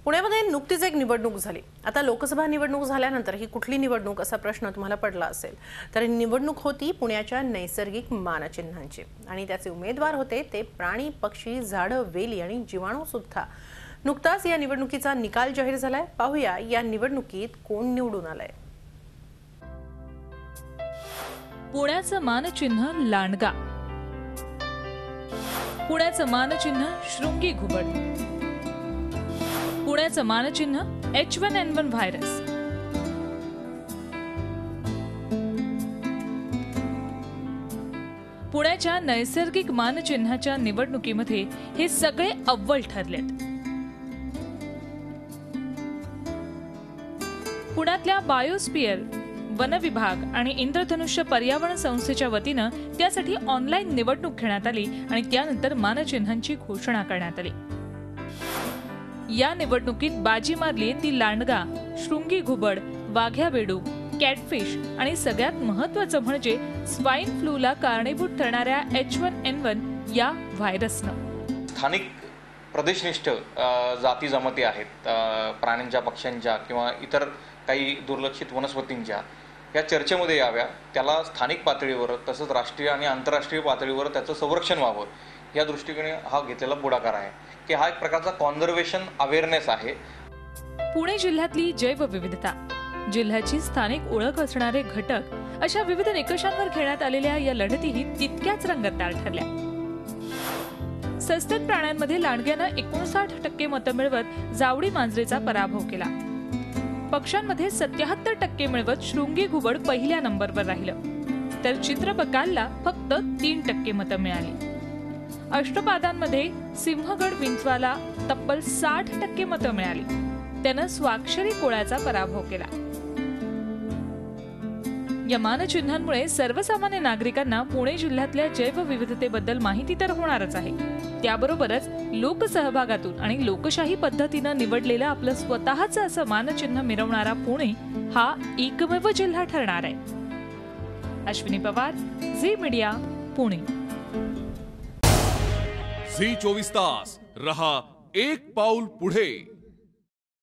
पुण्यामध्ये नुकतीच एक निवडणूक झाली। आता लोकसभा निवडणूक झाल्यानंतर ही कुठली निवडणूक असा प्रश्न तुम्हाला पडला असेल तर निवडणूक होती पुण्याच्या नैसर्गिक मानचिन्हांची आणि त्याचे उमेदवार होते ते प्राणी, पक्षी, झाडं, वेली आणि जीवाणू सुद्धा। नुकताच या निवडणुकीचा निकाल जाहीर झालाय। पाहूया या निवडणुकीत कोण निवडून आलंय। पुण्याचं मानचिन्ह लांडगा, पुण्याचं मानचिन्ह शृंगी घुबड, पुण्याचं मानचिन्ह H1N1 व्हायरस। पुण्याच्या नैसर्गिक मानचिन्हाच्या निवडणुकीमध्ये हे सगळे अव्वल ठरलेत। पुण्यातल्या बायोस्फियर वन विभाग आणि इंद्रधनुष्य पर्यावरण संस्थेच्या वतीनं त्यासाठी ऑनलाईन निवडणूक घेण्यात आली आणि त्यानंतर मानचिन्हांची घोषणा करण्यात आली। या निवडणुकीत बाजी मारली ती लांडगा, शृंगी घुबड, वाघ्या बेडूक, कॅटफिश आणि सगळ्यात महत्त्वाचं म्हणजे स्वाईन फ्लूला कारणीभूत ठरणाऱ्या H1N1 या व्हायरसनं। स्थानिक प्रदेशनिष्ठ जाती जमाती आहेत, प्राण्यांच्या, पक्ष्यांच्या किंवा इतर काही दुर्लक्षित वनस्पतींच्या, या चर्चेमध्ये याव्या, त्याला स्थानिक पातळीवर तसंच राष्ट्रीय आणि आंतरराष्ट्रीय पातळीवर त्याचं संरक्षण व्हावं या दृष्टीने हा घेतलेला पुढाकार आहे की हा एक प्रकारचा कॉन्झर्वेशन अवेअरनेस आहे। पुणे जिल्ह्यातली जैवविविधता, जिल्ह्याची स्थानिक ओळख असणारे घटक अशा विविध निकषांवर घेण्यात आलेल्या या लढतीही तितक्याच रंगतदार ठरल्या। सस्तन प्राण्यांमध्ये लांडग्यानं 59% मतं मिळवत जावडी मांजरेचा पराभव केला। पक्ष्यांमध्ये 77% मिळवत शृंगी घुबड पहिल्या नंबरवर राहिलं, तर चित्रपकालला फक्त 3% मतं मिळाली। अष्टपादांमध्ये सिंहगड विंचवाला तब्बल 60% मतं मिळाली, त्यानं स्वाक्षरी कोळ्याचा पराभव केला। या मानचिन्हांमुळे सर्वसामान्य नागरिकांना पुणे जिल्ह्यातल्या जैवविविधतेबद्दल माहिती तर होणारच आहे, त्याबरोबरच लोकसहभागातून आणि लोकशाही पद्धतीनं निवडलेलं आपलं स्वतःचं असं मानचिन्ह मिरवणारा पुणे हा एकमेव जिल्हा ठरणार आहे। अश्विनी पवार, झी मीडिया, पुणे। झी 24 तास रहा एक पाऊल पुढे।